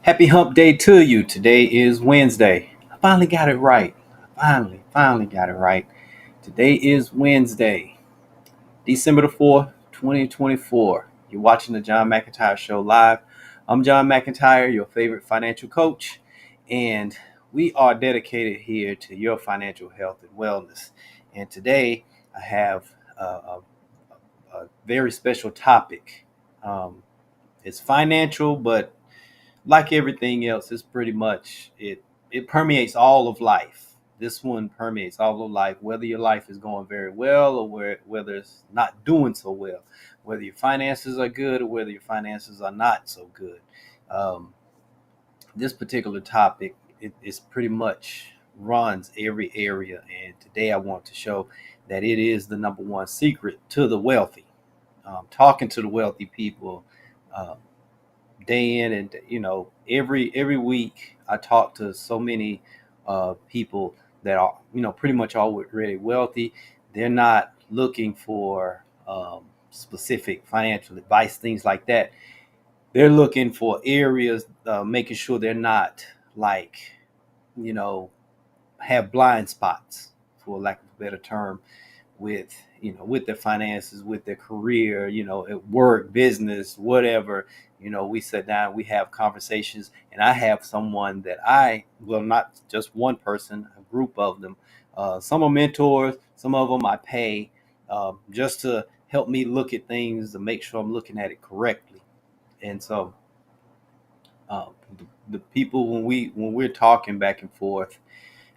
Happy hump day to you. Today is Wednesday. I finally got it right. Finally got it right. Today is Wednesday, December the 4th, 2024. You're watching the John McEntyre Show live. I'm John McEntyre, your favorite financial coach, and we are dedicated here to your financial health and wellness. And today I have a very special topic. Um, it's financial, but like everything else, it's pretty much it permeates all of life. This one permeates all of life, whether your life is going very well or whether it's not doing so well, whether your finances are good or whether your finances are not so good. Um, this particular topic is pretty much runs every area, and today I want to show that it is the number one secret to the wealthy. Talking to the wealthy people, um, day in and every week I talk to so many people that are pretty much already wealthy. They're not looking for specific financial advice, things like that. They're looking for areas, making sure they're not like you know have blind spots, for lack of a better term, with with their finances, with their career, at work, business, whatever. We sit down, we have conversations, and I have someone that not just one person, a group of them. Some are mentors, some of them I pay, just to help me look at things to make sure I'm looking at it correctly. And so the people, when we're talking back and forth,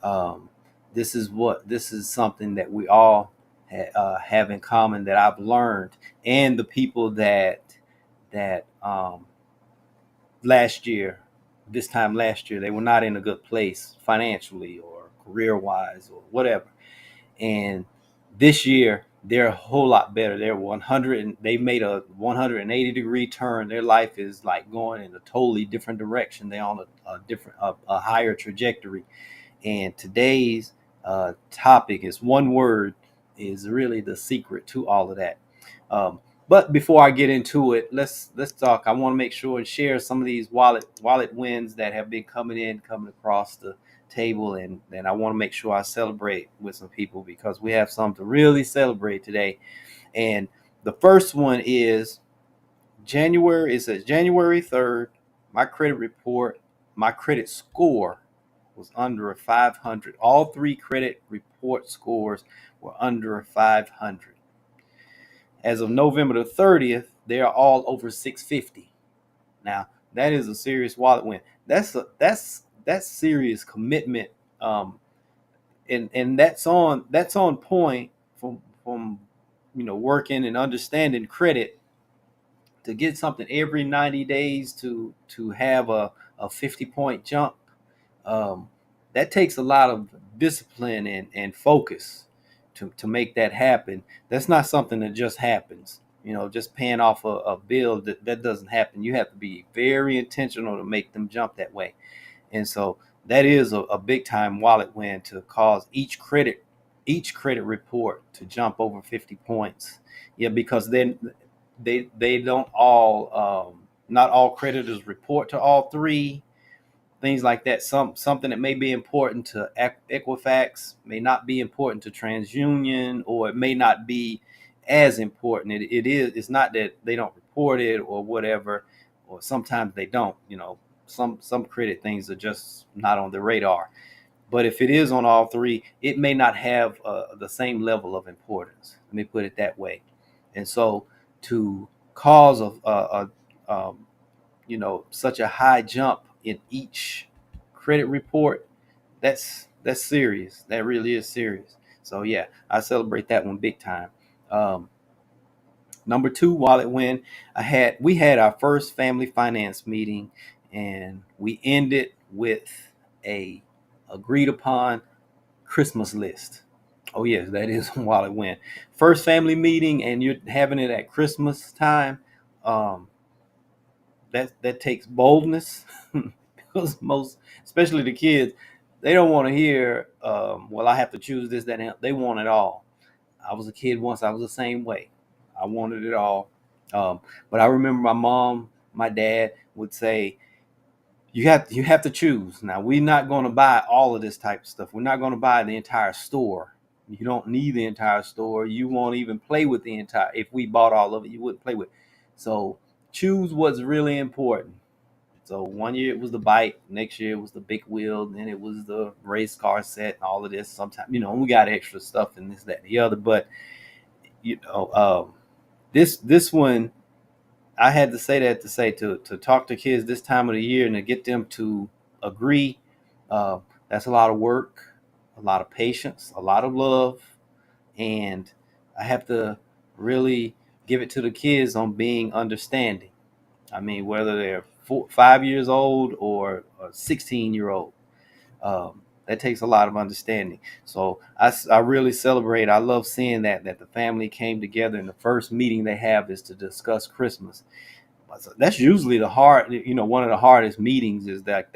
um, this is something that we all have in common, that I've learned. And the people that last year, this time last year, they were not in a good place financially or career wise or whatever. And this year they're a whole lot better. They're 100 and they made a 180-degree turn. Their life is like going in a totally different direction. They're on a higher trajectory. And today's topic is one word, is really the secret to all of that. Um, but before I get into it, let's talk. I want to make sure and share some of these wallet wins that have been coming across the table, and I want to make sure I celebrate with some people, because we have something to really celebrate today. And the first one is January. It says January 3rd. My credit report, my credit score was under a 500. All three credit report scores were under a 500. As of November the 30th, they are all over 650. Now, that is a serious wallet win. That's serious commitment. And that's on point from working and understanding credit, to get something every 90 days to have a 50-point jump. um, that takes a lot of discipline and focus to make that happen. That's not something that just happens. Just paying off a bill, that doesn't happen. You have to be very intentional to make them jump that way. And so that is a big time wallet win, to cause each credit report to jump over 50 points. Yeah, because then they don't all not all creditors report to all three, things like that. Something that may be important to Equifax may not be important to TransUnion, or it may not be as important. It's not that they don't report it or whatever, or sometimes they don't. Some credit things are just not on the radar. But if it is on all three, it may not have the same level of importance. Let me put it that way. And so, to cause such a high jump in each credit report, that's serious. That really is serious. So yeah, I celebrate that one big time. Um, Number two wallet win, we had our first family finance meeting, and we ended with a agreed upon Christmas list. Oh yes, that is a wallet win. First family meeting, and you're having it at Christmas time. Um, that takes boldness, because most, especially the kids, they don't want to hear, well, I have to choose this, that, and they want it all. I was a kid once. I was the same way. I wanted it all. But I remember my mom, my dad would say, you have to choose. Now, we're not going to buy all of this type of stuff. We're not going to buy the entire store. You don't need the entire store. You won't even play with the entire. If we bought all of it, you wouldn't play with it. So choose what's really important. So one year it was the bike, next year it was the big wheel, then it was the race car set and all of this. Sometimes, we got extra stuff and this, that, and the other. But you know, this one, I had to say that to say to talk to kids this time of the year and to get them to agree. Uh, that's a lot of work, a lot of patience, a lot of love, and I have to really give it to the kids on being understanding. I mean, whether they're 5 years old or a 16-year-old, that takes a lot of understanding. So I really celebrate. I love seeing that the family came together and the first meeting they have is to discuss Christmas. So that's usually one of the hardest meetings is that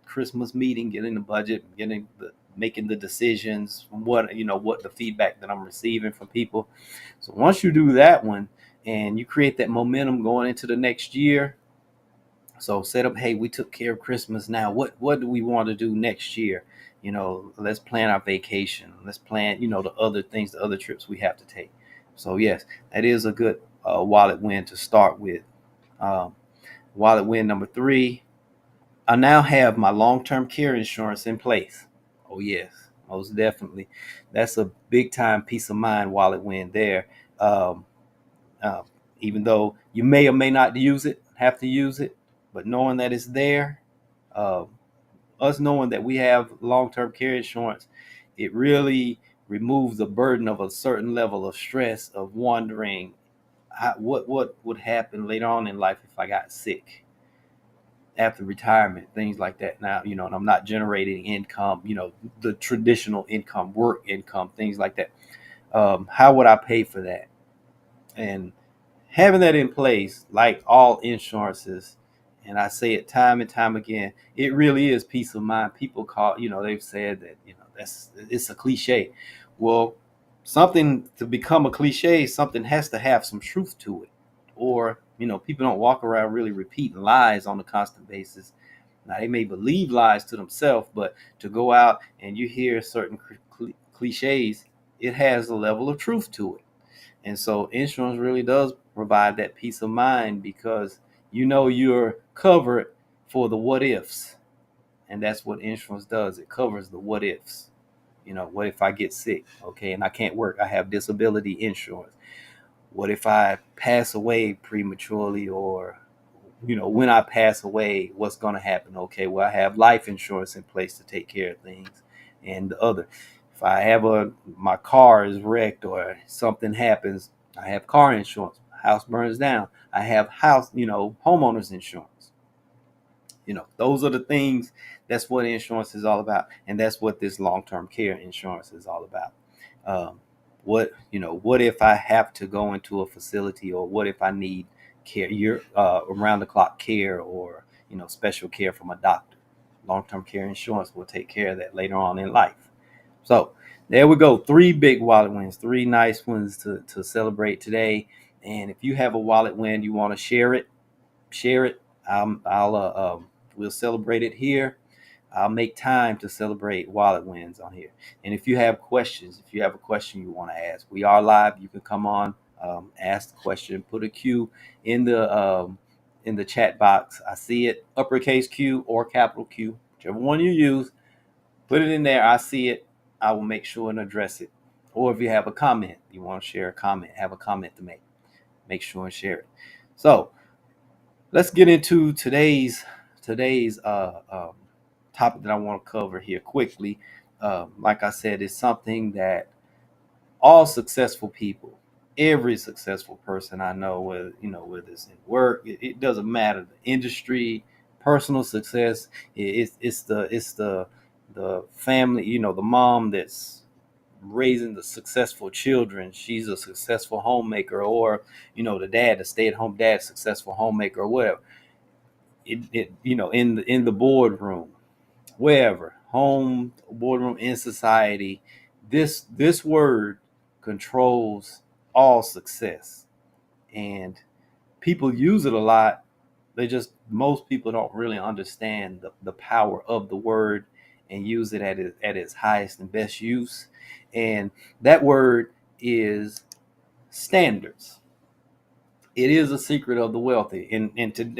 Christmas meeting, getting the budget, making the decisions, what the feedback that I'm receiving from people. So once you do that one and you create that momentum going into the next year, so set up, hey, we took care of Christmas. Now, what do we want to do next year? Let's plan our vacation. Let's plan, the other things, the other trips we have to take. So yes, that is a good wallet win to start with. Um, Wallet win number 3. I now have my long-term care insurance in place. Oh yes, most definitely. That's a big time peace of mind wallet win there. Um, uh, Even though you may or may not have to use it, but knowing that it's there, uh, us knowing that we have long-term care insurance, it really removes the burden of a certain level of stress of wondering what would happen later on in life if I got sick after retirement, things like that. Now, and I'm not generating income, the traditional income, work income, things like that. How would I pay for that? And having that in place, like all insurances, and I say it time and time again, it really is peace of mind. People they've said that, it's a cliche. Well, something to become a cliche, something has to have some truth to it. Or, people don't walk around really repeating lies on a constant basis. Now, they may believe lies to themselves, but to go out and you hear certain cliches, it has a level of truth to it. And so insurance really does provide that peace of mind because you're covered for the what ifs. And that's what insurance does. It covers the what ifs. What if I get sick? Okay, and I can't work. I have disability insurance. What if I pass away prematurely, or when I pass away, what's going to happen? Okay, well, I have life insurance in place to take care of things. And the other, if I have my car is wrecked or something happens, I have car insurance. House burns down, I have homeowners insurance. Those are the things. That's what insurance is all about, and that's what this long-term care insurance is all about. um, what if I have to go into a facility, or what if I need care, around the clock care, or special care from a doctor? Long-term care insurance will take care of that later on in life. So there we go, 3 big wallet wins, 3 nice ones to celebrate today. And if you have a wallet win, you want to share it. We'll celebrate it here. I'll make time to celebrate wallet wins on here. And if you have questions, if you have a question you want to ask, we are live. You can come on, ask the question, put a Q in the chat box. I see it, uppercase Q or capital Q, whichever one you use. Put it in there. I see it. I will make sure and address it. Or if you have a comment, you want to share a comment, have a comment to make sure and share it. So let's get into today's topic that I want to cover here quickly. Like I said, it's something that all successful people, every successful person I know, whether it's in work, it doesn't matter, the industry, personal success, it's the family, the mom that's raising the successful children. She's a successful homemaker, or the dad, the stay-at-home dad, successful homemaker, or whatever. In the boardroom, wherever, home, boardroom, in society, this word controls all success. And people use it a lot, they just most people don't really understand the power of the word and use it at its highest and best use. And that word is standards. It is a secret of the wealthy.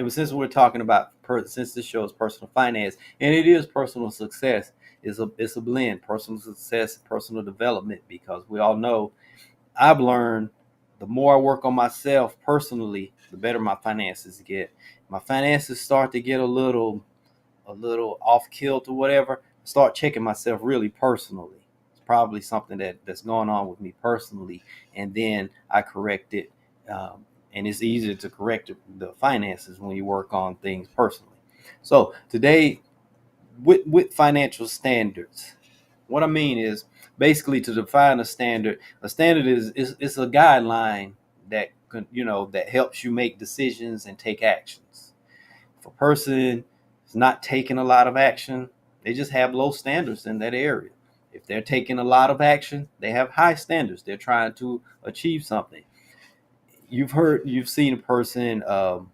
Since we're talking about, since this show is personal finance and it is personal success, it's a blend, personal success, personal development, because we all know, I've learned, the more I work on myself personally, the better my finances get. My finances start to get a little off kilt or whatever, start checking myself really personally. It's probably something that's going on with me personally, and then I correct it. And it's easier to correct the finances when you work on things personally. So today, with financial standards, what I mean is, basically, to define a standard is a guideline that that helps you make decisions and take actions. If a person is not taking a lot of action, they just have low standards in that area. If they're taking a lot of action, they have high standards. They're trying to achieve something. You've seen a person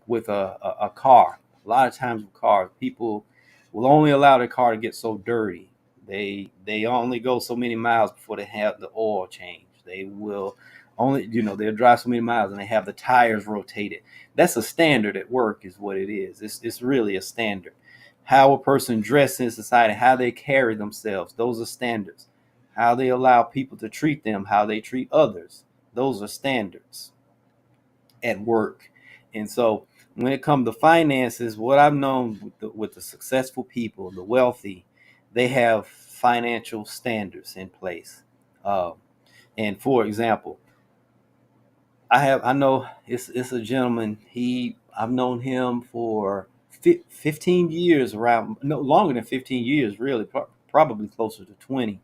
with a car. A lot of times with cars, people will only allow their car to get so dirty. They only go so many miles before they have the oil change. They will only, they'll drive so many miles and they have the tires rotated. That's a standard at work, is what it is. It's really a standard. How a person dresses in society, how they carry themselves, those are standards. How they allow people to treat them, how they treat others, those are standards at work. And so when it comes to finances, what I've known with the successful people, the wealthy, they have financial standards in place. Uh, and for example, I know it's a gentleman. I've known him for 15 years, around, no longer than 15 years, really, probably closer to 20.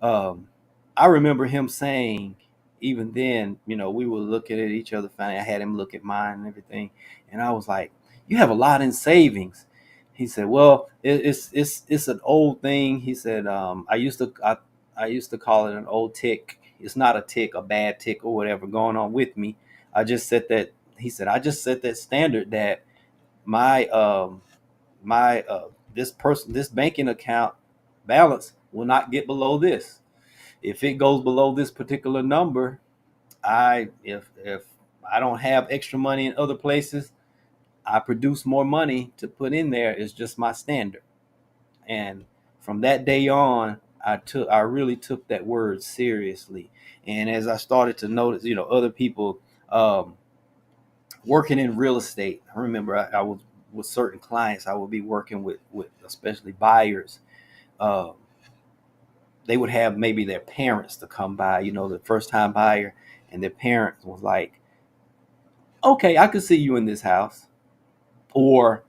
um, I remember him saying, even then, we were looking at each other funny. I had him look at mine and everything, and I was like, "You have a lot in savings." He said, "Well, it's an old thing." He said, I used to call it an old tick. It's not a tick, a bad tick or whatever going on with me. I just set that. He said, I just set that standard that my my this banking account balance will not get below this. If it goes below this particular number, if I don't have extra money in other places, I produce more money to put in there. Is just my standard. And from that day on, I really took that word seriously. And as I started to notice, other people working in real estate, I remember I was with certain clients. I would be working with especially buyers. Uh, they would have maybe their parents to come by, the first time buyer, and their parents was like, "Okay, I could see you in this house," or,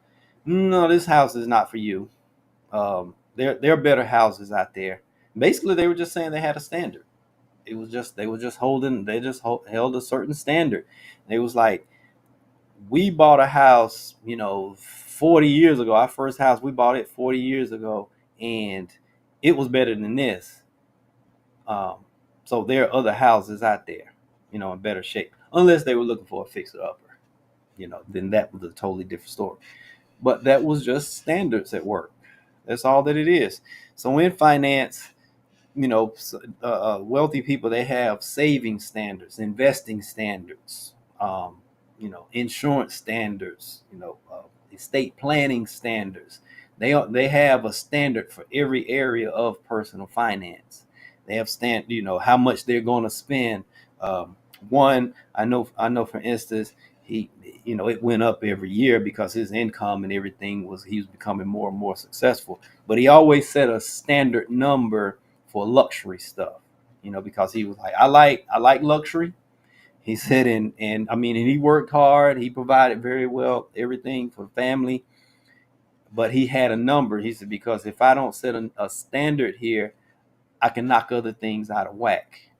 "No, this house is not for you. There are better houses out there." Basically, they were just saying they had a standard. It was just they were just holding they just held a certain standard. They was like, "We bought a house, 40 years ago. Our first house, we bought it 40 years ago, and it was better than this. Um, so there are other houses out there, in better shape, unless they were looking for a fixer upper. Then that was a totally different story. But that was just standards at work. That's all that it is. So in finance, wealthy people, they have saving standards, investing standards, insurance standards, estate planning standards. They have a standard for every area of personal finance. They have how much they're going to spend. Um, One, I know for instance, it went up every year because his income and everything he was becoming more and more successful. But he always set a standard number for luxury stuff, because he was like, I like luxury. He said, and I mean, and he worked hard. He provided very well everything for the family, but he had a number. He said, because if I don't set a standard here, I can knock other things out of whack.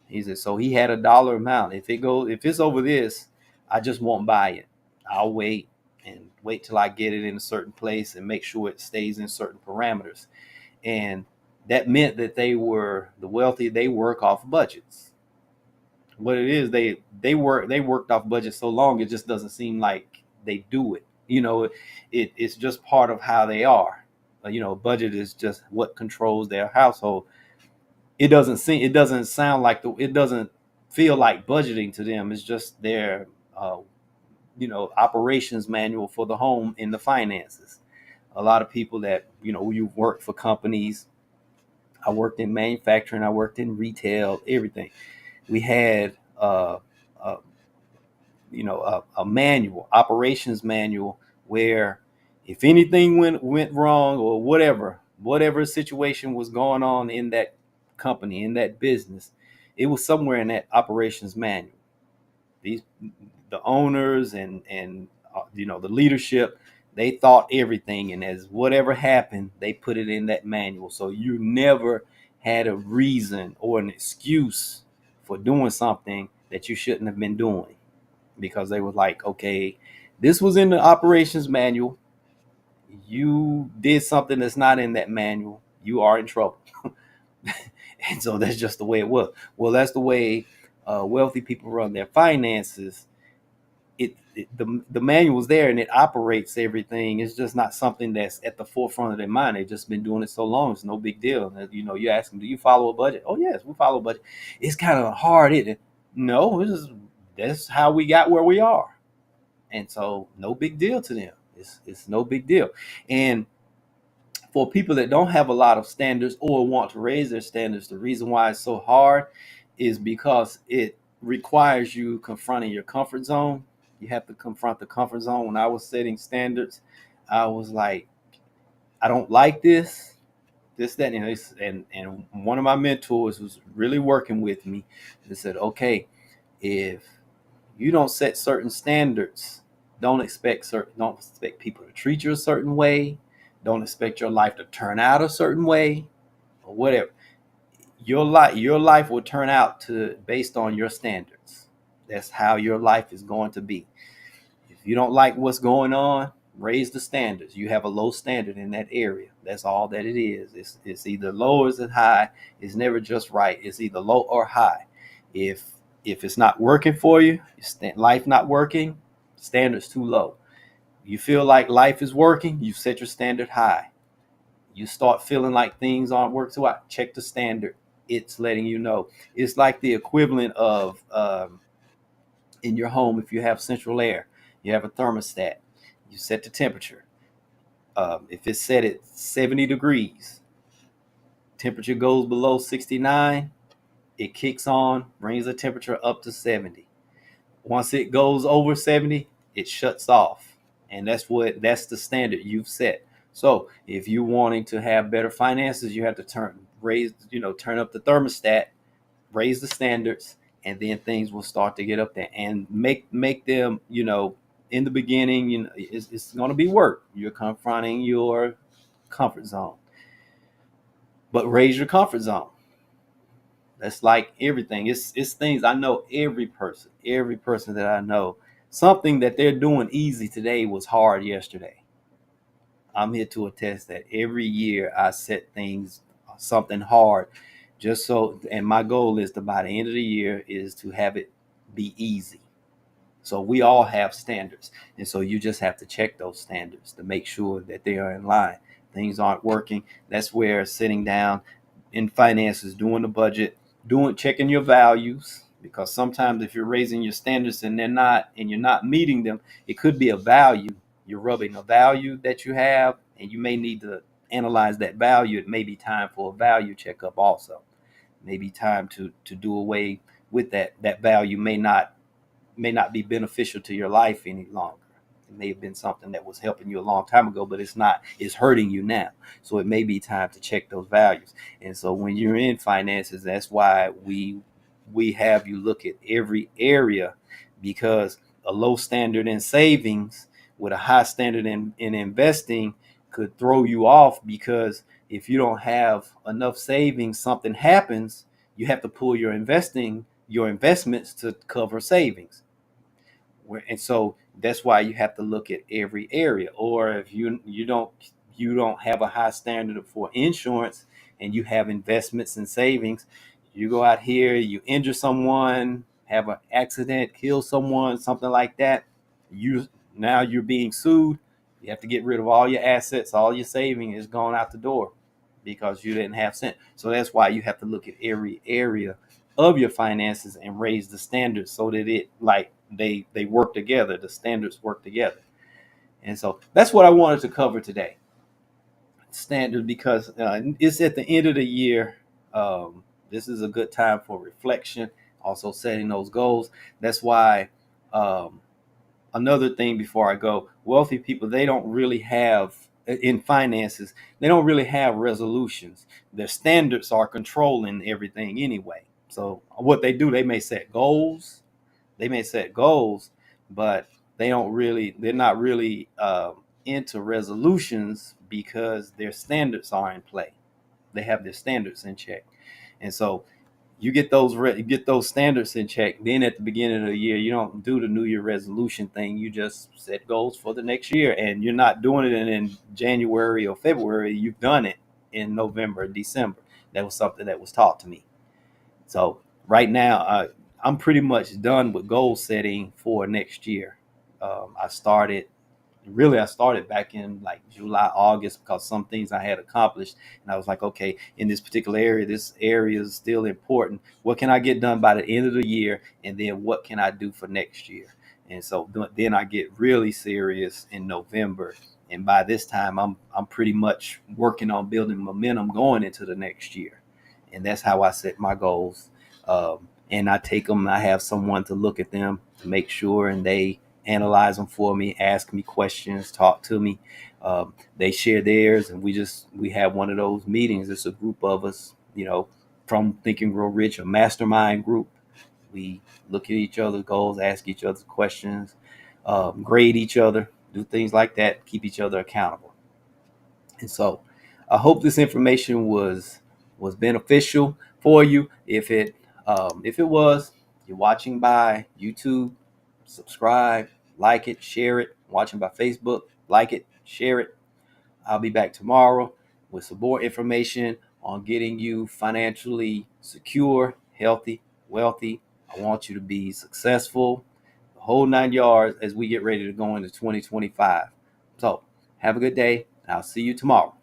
He said, so he had a dollar amount. If it's over this, I just won't buy it. I'll wait till I get it in a certain place and make sure it stays in certain parameters. And that meant that the wealthy, they work off budgets. What it is, they worked off budgets so long, it just doesn't seem like they do it. You know, it's just part of how they are. Budget is just what controls their household. It doesn't sound like it doesn't feel like budgeting to them. It's just their uh, operations manual for the home in the finances. A lot of people that you work for companies. I worked in manufacturing. I worked in retail. Everything. We had uh, a manual, operations manual, where if anything went wrong or whatever situation was going on in that company, in that business, it was somewhere in that operations manual. These The owners and the leadership, they thought everything, and as whatever happened, they put it in that manual. So you never had a reason or an excuse for doing something that you shouldn't have been doing, because they were like, okay, this was in the operations manual. You did something that's not in that manual. You are in trouble. And so that's just the way it was. Well, that's the way wealthy people run their finances. The manual's there and it operates everything. It's just not something that's at the forefront of their mind. They've just been doing it so long. It's no big deal. You ask them, do you follow a budget? Oh yes, we follow a budget. It's kind of hard, isn't it? No, that's how we got where we are. And so no big deal to them. It's no big deal. And for people that don't have a lot of standards or want to raise their standards, the reason why it's so hard is because it requires you confronting your comfort zone. You have to confront the comfort zone. When I was setting standards, I was like, I don't like this, that, and one of my mentors was really working with me. They said, okay, if you don't set certain standards, don't expect people to treat you a certain way. Don't expect your life to turn out a certain way, or whatever. Your life will turn out to based on your standards. That's how your life is going to be. If you don't like what's going on, raise the standards. You have a low standard in that area. That's all that it is. It's either low or it's high. It's never just right. It's either low or high. If it's not working for you, life not working, standards too low. You feel like life is working, you set your standard high. You start feeling like things aren't working so out, check the standard. It's letting you know. It's like the equivalent of in your home. If you have central air, you have a thermostat. You set the temperature. If it's set at 70 degrees, temperature goes below 69, it kicks on, brings the temperature up to 70. Once it goes over 70, it shuts off. And that's the standard you've set. So if you're wanting to have better finances, you have to turn up the thermostat, raise the standards, and then things will start to get up there and make them, in the beginning, it's going to be work. You're confronting your comfort zone, but raise your comfort zone. That's like everything. It's things I know. Every person that I know, something that they're doing easy today was hard yesterday. I'm here to attest that every year I set things something hard, just so. And my goal is to by the end of the year is to have it be easy. So we all have standards, and so you just have to check those standards to make sure that they are in line. Things aren't working. That's where sitting down in finances, doing the budget, checking your values, because sometimes if you're raising your standards and you're not meeting them, it could be a value. You're rubbing a value that you have, and you may need to analyze that value. It may be time for a value checkup also. Maybe time to do away with that value may not be beneficial to your life any longer. It may have been something that was helping you a long time ago, but it's not. It's hurting you now. So it may be time to check those values. And so when you're in finances, that's why we have you look at every area, because a low standard in savings with a high standard in investing could throw you off, because if you don't have enough savings, something happens, you have to pull your investments to cover savings. And so that's why you have to look at every area. Or if you don't have a high standard for insurance and you have investments and savings, you go out here, you injure someone, have an accident, kill someone, something like that, you now you're being sued. You have to get rid of all your assets, all your saving is gone out the door because you didn't have sense. So that's why you have to look at every area of your finances and raise the standards so that it like they work together. The standards work together. And so that's what I wanted to cover today. Standard because it's at the end of the year. This is a good time for reflection, also setting those goals. That's why another thing before I go, wealthy people, they don't really have in finances, they don't really have resolutions. Their standards are controlling everything anyway. So what they do, they may set goals, but they're not really into resolutions because their standards are in play. They have their standards in check. And so you get those standards in check. Then at the beginning of the year, you don't do the New Year resolution thing. You just set goals for the next year, and you're not doing it in January or February. You've done it in November, December. That was something that was taught to me. So right now, I'm pretty much done with goal setting for next year. I started back in like July, August, because some things I had accomplished, and I was like, okay, in this particular area, this area is still important. What can I get done by the end of the year, and then what can I do for next year? And so then I get really serious in November, and by this time, I'm pretty much working on building momentum going into the next year, and that's how I set my goals. And I take them. I have someone to look at them to make sure, and they analyze them for me, ask me questions, talk to me. They share theirs, and we have one of those meetings. It's a group of us, from Think and Grow Rich, a mastermind group. We look at each other's goals, ask each other questions, grade each other, do things like that, keep each other accountable. And so, I hope this information was beneficial for you. If it was, you're watching by YouTube, subscribe, like it, share it. Watching by Facebook, like it, share it. I'll be back tomorrow with some more information on getting you financially secure, healthy, wealthy. I want you to be successful, the whole 9 yards as we get ready to go into 2025. So have a good day, and I'll see you tomorrow.